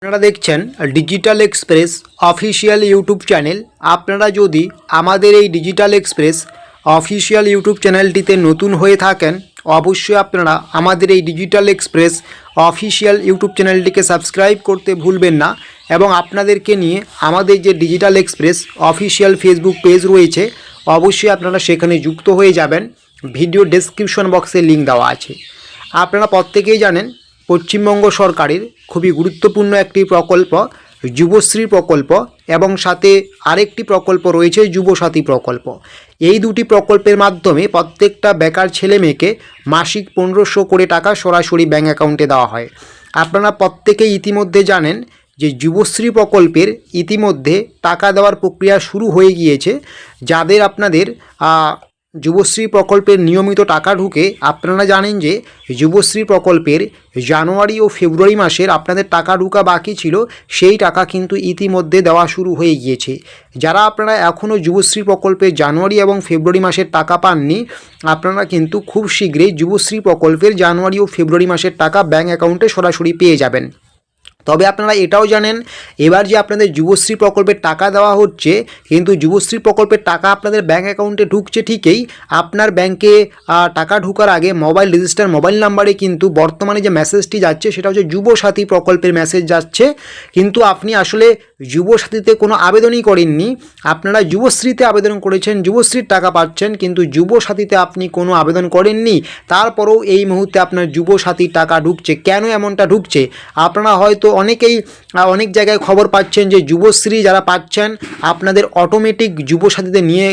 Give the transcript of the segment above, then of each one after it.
আপনারা দেখছেন digital express official YouTube channel. আপনারা যদি আমাদের এই ডিজিটাল এক্সপ্রেস অফিসিয়াল ইউটিউব চ্যানেলটিতে নতুন হয়ে থাকেন, অবশ্যই আপনারা আমাদের এই ডিজিটাল এক্সপ্রেস অফিসিয়াল ইউটিউব চ্যানেলটিকে সাবস্ক্রাইব করতে ভুলবেন না। এবং আপনাদেরকে নিয়ে আমাদের যে digital express official Facebook page রয়েছে, অবশ্যই আপনারা সেখানে যুক্ত হয়ে যাবেন। ভিডিও ডেসক্রিপশন বক্সে লিঙ্ক দেওয়া আছে। আপনারা প্রত্যেকেই জানেন পশ্চিমবঙ্গ সরকারের খুবই গুরুত্বপূর্ণ একটি প্রকল্প যুবশ্রী প্রকল্প, এবং সাথে আরেকটি প্রকল্প রয়েছে যুবসাথী প্রকল্প। এই দুটি প্রকল্পের মাধ্যমে প্রত্যেকটা বেকার ছেলে মেয়েকে মাসিক 1500 করে টাকা সরাসরি ব্যাঙ্ক অ্যাকাউন্টে দেওয়া হয়। আপনারা প্রত্যেকেই ইতিমধ্যে জানেন যে যুবশ্রী প্রকল্পের ইতিমধ্যে টাকা দেওয়ার প্রক্রিয়া শুরু হয়ে গিয়েছে। যাদের আপনাদের যুবশ্রী প্রকল্পের নিয়মিত টাকা ঢুকে, আপনারা জানেন যে যুবশ্রী প্রকল্পের জানুয়ারি ও ফেব্রুয়ারি মাসের আপনাদের টাকা ঢুকা বাকি ছিল, সেই টাকা কিন্তু ইতিমধ্যে দেওয়া শুরু হয়ে গিয়েছে। যারা আপনারা এখনও যুবশ্রী প্রকল্পের জানুয়ারি এবং ফেব্রুয়ারি মাসের টাকা পাননি, আপনারা কিন্তু খুব শীঘ্রই যুবশ্রী প্রকল্পের জানুয়ারি ও ফেব্রুয়ারি মাসের টাকা ব্যাঙ্ক অ্যাকাউন্টে সরাসরি পেয়ে যাবেন। তবে আপনারা এটাও জানেন, এবার যে আপনাদের যুবশ্রী প্রকল্পের টাকা দেওয়া হচ্ছে, কিন্তু যুবশ্রী প্রকল্পের টাকা আপনাদের ব্যাঙ্ক অ্যাকাউন্টে ঢুকছে ঠিকই। আপনার ব্যাংকে টাকা ঢোকার আগে রেজিস্টার মোবাইল নাম্বারে কিন্তু বর্তমানে যে মেসেজটি যাচ্ছে সেটা হচ্ছে যুবসাথী প্রকল্পের মেসেজ যাচ্ছে। কিন্তু আপনি আসলে যুবসাথীতে কোনো আবেদনই করেননি, আপনারা যুবশ্রীতে আবেদন করেছেন, যুবশ্রীর টাকা পাচ্ছেন, কিন্তু যুবসাথীতে আপনি কোনো আবেদন করেননি। তারপরেও এই মুহূর্তে আপনার যুবসাথীর টাকা ঢুকছে। কেন এমনটা ঢুকছে? আপনারা হয়তো অনেকেই অনেক জায়গায় খবর পাচ্ছেন যে যুবশ্রী যারা পাচ্ছেন আপনাদের অটোমেটিক যুবসাথীতে নিয়ে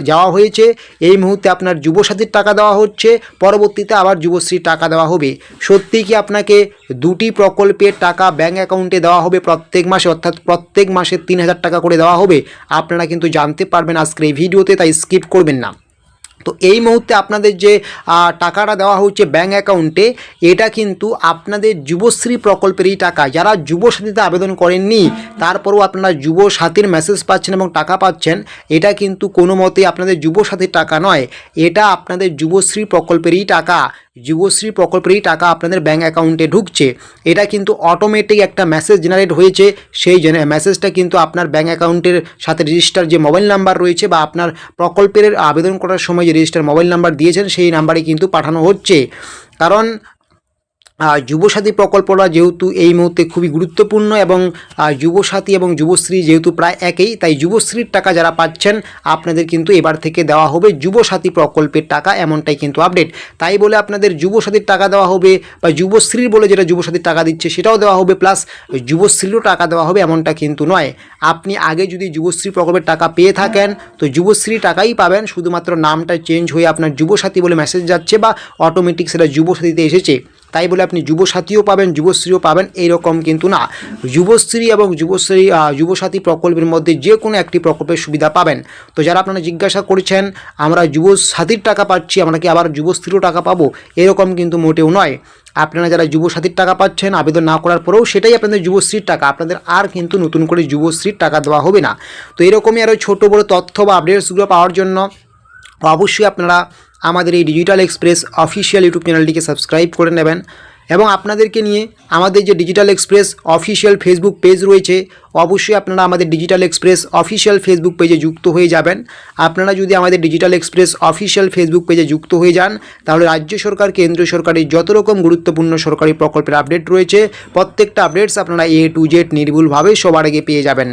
যাওয়া হয়েছে। এই মুহূর্তে আপনার যুবসাথীর টাকা দেওয়া হচ্ছে, পরবর্তীতে আবার যুবশ্রীর টাকা দেওয়া হবে। সত্যি কি আপনাকে দুটি প্রকল্পের টাকা ব্যাঙ্ক অ্যাকাউন্টে দেওয়া হবে প্রত্যেক মাসে, অর্থাৎ প্রত্যেক মাসে 3000 টাকা করে দেওয়া হবে? আপনারা কিন্তু জানতে পারবেন আজকের এই ভিডিওতে, তাই স্কিপ করবেন না। তো এই মুহূর্তে আপনাদের যে টাকাটা দেওয়া হচ্ছে ব্যাঙ্ক অ্যাকাউন্টে, এটা কিন্তু আপনাদের যুবশ্রী প্রকল্পেরই টাকা। যারা যুবসাথীতে আবেদন করেননি, তারপরেও আপনারা যুবসাথীর মেসেজ পাচ্ছেন এবং টাকা পাচ্ছেন, এটা কিন্তু কোনো মতেই আপনাদের যুবসাথীর টাকা নয়, এটা আপনাদের যুবশ্রী প্রকল্পেরই টাকা। যুবশ্রী প্রকল্পেরই টাকা আপনাদের ব্যাঙ্ক অ্যাকাউন্টে ঢুকছে। এটা কিন্তু অটোমেটিক একটা মেসেজ জেনারেট হয়েছে। সেই মেসেজটা কিন্তু আপনার ব্যাঙ্ক অ্যাকাউন্টের সাথে রেজিস্টার যে মোবাইল নাম্বার রয়েছে, বা আপনার প্রকল্পের আবেদন করার সময় যে রেজিস্টার মোবাইল নাম্বার দিয়েছেন, সেই নাম্বারে কিন্তু পাঠানো হচ্ছে। কারণ যুবসাথী প্রকল্পটা যেহেতু এই মুহূর্তে খুবই গুরুত্বপূর্ণ, এবং যুবসাথী এবং যুবশ্রী যেহেতু প্রায় একই, তাই যুবশ্রীর টাকা যারা পাচ্ছেন আপনাদের কিন্তু এবার থেকে দেওয়া হবে যুবসাথী প্রকল্পের টাকা, এমনটাই কিন্তু আপডেট। তাই বলে আপনাদের যুবসাথীর টাকা দেওয়া হবে, বা যুবশ্রীর বলে যেটা যুবসাথীর টাকা দিচ্ছে সেটাও দেওয়া হবে, প্লাস যুবশ্রীরও টাকা দেওয়া হবে, এমনটা কিন্তু নয়। আপনি আগে যদি যুবশ্রী প্রকল্পের টাকা পেয়ে থাকেন, তো যুবশ্রী টাকাই পাবেন, শুধুমাত্র নামটা চেঞ্জ হয়ে আপনার যুবসাথী বলে মেসেজ যাচ্ছে, বা অটোমেটিক সেটা যুবসাথীতে এসেছে। তাই বলে আপনি যুবসাথীও পাবেন যুবশ্রীও পাবেন এইরকম কিন্তু না। যুবশ্রী এবং যুবসাথী প্রকল্পের মধ্যে যে কোনো একটি প্রকল্পের সুবিধা পাবেন। তো যারা আপনারা জিজ্ঞাসা করছেন আমরা যুবসাথীর টাকা পাচ্ছি, আমরা কি আবার যুবশ্রীরও টাকা পাবো, এরকম কিন্তু মোটেও নয়। আপনারা যারা যুবসাথীর টাকা পাচ্ছেন আবেদন না করার পরেও, সেটাই আপনাদের যুবশ্রীর টাকা, আপনাদের আর কিন্তু নতুন করে যুবশ্রীর টাকা দেওয়া হবে না। তো এরকমই আরও ছোটো বড়ো তথ্য বা আপডেটসগুলো পাওয়ার জন্য অবশ্যই আপনারা আমাদের এই ডিজিটাল এক্সপ্রেস অফিসিয়াল ইউটিউব চ্যানেলটিকে সাবস্ক্রাইব করে নেবেন। এবং আপনাদেরকে নিয়ে আমাদের যে digital express official Facebook page রয়েছে, অবশ্যই আপনারা আমাদের ডিজিটাল এক্সপ্রেস অফিসিয়াল ফেসবুক পেজে যুক্ত হয়ে যাবেন। আপনারা যদি আমাদের ডিজিটাল এক্সপ্রেস অফিসিয়াল ফেসবুক পেজে যুক্ত হয়ে যান, তাহলে রাজ্য সরকার কেন্দ্রীয় সরকারের যত রকম গুরুত্বপূর্ণ সরকারি প্রকল্পের আপডেট রয়েছে, প্রত্যেকটা আপডেটস আপনারা A to Z নির্ভুলভাবে সবার আগে পেয়ে যাবেন।